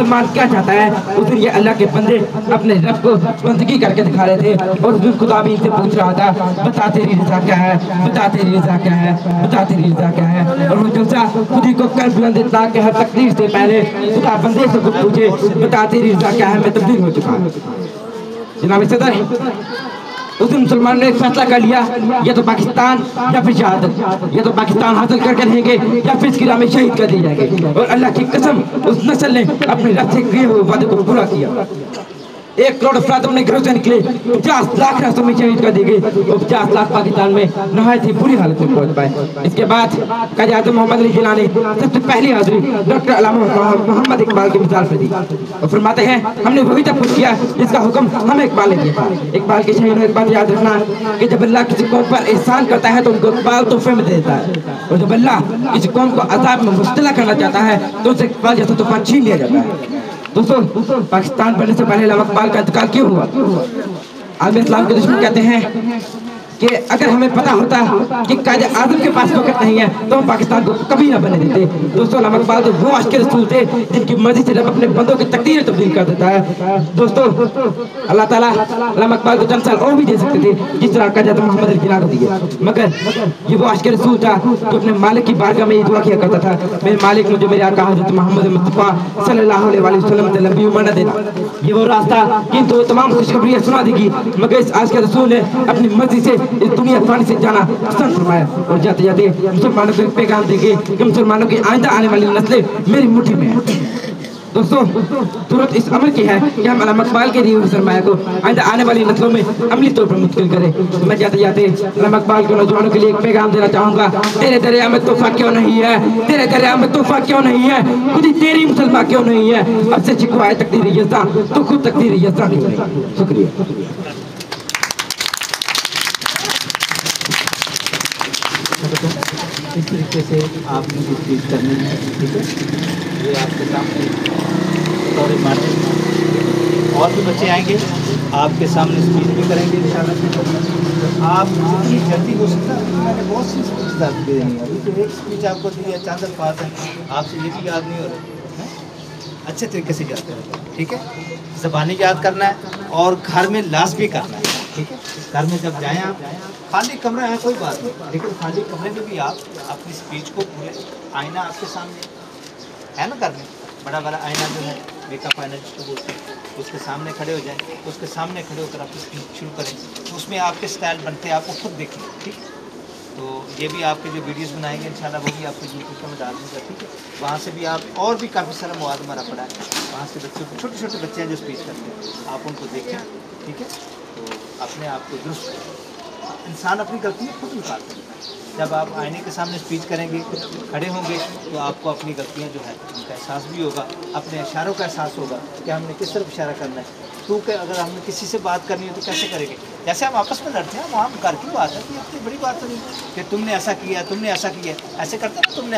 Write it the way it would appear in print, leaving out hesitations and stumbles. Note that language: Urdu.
مسلمان کیا چاہتا ہے اس دن یہ اللہ کے بندے اپنے رب کو بندگی کر کے دکھا رہے تھے، اور اس دن خدا بھی ان سے پوچھ رہا تھا بتا تیری رضا کیا ہے، بتا تیری رضا کیا ہے، بتا تیری رضا کیا ہے۔ اور وہ جلسہ خودی کو کر بلند اتنا کہ ہر تقدیر سے پہلے خدا بندے سے خود پوچھے بتا تیری رضا کیا ہے، میں تبدیل ہو چکا ہوں۔ جناب صدر، اس دن مسلمان نے ایک فیصلہ کر لیا، یا تو پاکستان یا پھر شہادت، یا تو پاکستان حاصل کر کے رہیں گے یا پھر اس کی راہ میں شہید کر دی جائیں گے۔ اور اللہ کی قسم اس نسل نے اپنے رب سے کیے ہوئے وعدے کو پورا کیا۔ 1 کروڑ افراد اپنے گھروں سے نکلے، 50 لاکھ راستوں میں شہید کر دی گئی، اور 50 لاکھ پاکستان میں نہایت ہی بری حالت میں پہنچ پائے۔ اس کے بعد قائد اعظم محمد علی جیلانی سب سے پہلی حاضری ڈاکٹر علامہ محمد اقبال کی مثال پہ دی، اور فرماتے ہیں ہم نے وہی تک کچھ کیا جس کا حکم ہمیں اقبال نے دیا تھا۔ اقبال کے شہید ایک بات یاد رکھنا کہ جب اللہ کسی قوم پر احسان کرتا ہے تو ان کو اقبال تحفے میں دے دیتا ہے، اور جب اللہ کسی قوم کو عذاب میں مبتلا کرنا چاہتا ہے تو اسے اقبال جیسا تحفہ چھین لیا جاتا ہے۔ دوستو، پاکستان بننے سے پہلے علامہ اقبال کا انتقال کیوں ہوا؟ عالم اسلام کے دشمن کہتے ہیں کہ اگر ہمیں پتا ہوتا کہ قائد اعظم کے پاس وقت نہیں ہے تو ہم پاکستان کو کبھی نہ بننے دیتے۔ دوستو، علامہ اقبال تو وہ عاشق رسول تھے جن کی مرضی سے رب اپنے بندوں کی تقدیر تبدیل کر دیتا ہے۔ دوستو، اللہ تعالیٰ علامہ اقبال کو چند سال اور بھی دے سکتے تھے جس طرح قائد اعظم محمد علی جناح کو دیے، مگر یہ وہ عاشق رسول تھا جو اپنے مالک کی بارگاہ میں یہ دعا کیا کرتا تھا میرے مالک مجھے میرے آقا حضرت محمد مصطفیٰ صلی اللہ علیہ وسلم سے لمبی عمر نہ دینا۔ یہ وہ راستہ جن تو تمام خوشخبریاں سنا دے گی، مگر اس عاشق رسول نے اپنی مرضی سے اس دنیا فانی سے جانا پسند فرمایا، اور جاتے جاتے مسلمانوں کو ایک پیغام دے گے کہ مسلمانوں کی آئندہ آنے والی نسلیں میری مٹھی میں ہیں۔ دوستو، ضرورت اس امر کی ہے کہ ہم علامہ اقبال کے دیے ہوئے سرمایہ کو آئندہ آنے والی نسلوں میں عملی طور پر منتقل کریں۔ میں جاتے جاتے علامہ اقبال کے نوجوانوں کے لیے ایک پیغام دینا چاہوں گا، تیرے دریا میں تحفہ کیوں نہیں ہے، تیرے دریا میں تحفہ کیوں نہیں ہے، خودی تیری مسلمہ کیوں نہیں ہے، اب سے شکوائے تقدیر یزداں تو خود تقدیر یزداں کیوں نہیں۔ شکریہ۔ اس طریقے سے آپ نے جو چیز کرنی ہے، ٹھیک ہے، یہ آپ کے سامنے تھوڑے مارچ اور بھی بچے آئیں گے آپ کے سامنے اسپیچ بھی کریں گے انشاءاللہ۔ آپ جتنی جلدی ہو سکتا ہے، میں نے بہت سی اسپیچ آپ دے دیں گے، ابھی تو ایک اسپیچ آپ کو دی ہے، چند الفاظ ہیں، آپ سے یہ بھی یاد نہیں ہو رہے، اچھے طریقے سے یاد کریں، ٹھیک ہے، زبانی یاد کرنا ہے اور گھر میں لازمی کرنا ہے، ٹھیک ہے۔ گھر میں جب جائیں آپ، خالی کمرہ ہے کوئی بات نہیں، لیکن خالی کمرے میں بھی آپ اپنی اسپیچ کو پورے آئینہ آپ کے سامنے ہے نا، گھر میں بڑا بڑا آئینہ جو ہے میک اپ آئینہ جس کو بولتے ہیں، اس کے سامنے کھڑے ہو جائیں، اس کے سامنے کھڑے ہو کر آپ اسپیچ شروع کریں، اس میں آپ کے سٹائل بنتے ہیں، آپ کو خود دیکھیں، ٹھیک ہے۔ تو یہ بھی آپ کے جو ویڈیوز بنائیں گے انشاءاللہ وہ بھی آپ کو یوٹیوب پہ ڈال دوں گا، ٹھیک ہے۔ وہاں سے بھی آپ اور بھی کافی سارا مواد ہمارا پڑا ہے، وہاں سے بچوں کو چھوٹے چھوٹے بچے ہیں جو اسپیچ کرتے ہیں، آپ ان کو دیکھیں، ٹھیک ہے۔ تو اپنے آپ کو درست، انسان اپنی غلطیاں خود نکالتے ہیں۔ جب آپ آئینے کے سامنے اسپیچ کریں گے، کھڑے ہوں گے، تو آپ کو اپنی غلطیاں جو ہے ان کا احساس بھی ہوگا، اپنے اشاروں کا احساس ہوگا کہ ہم نے کس طرف اشارہ کرنا ہے، کیونکہ اگر ہم نے کسی سے بات کرنی ہے تو کیسے کریں گے؟ جیسے ہم آپس میں لڑتے ہیں، وہاں گھر کی بات ہے، کہ اتنی بڑی بات نہیں کہ تم نے ایسا کیا، تم نے ایسا کیا، ایسے کرتے ہیں تم نے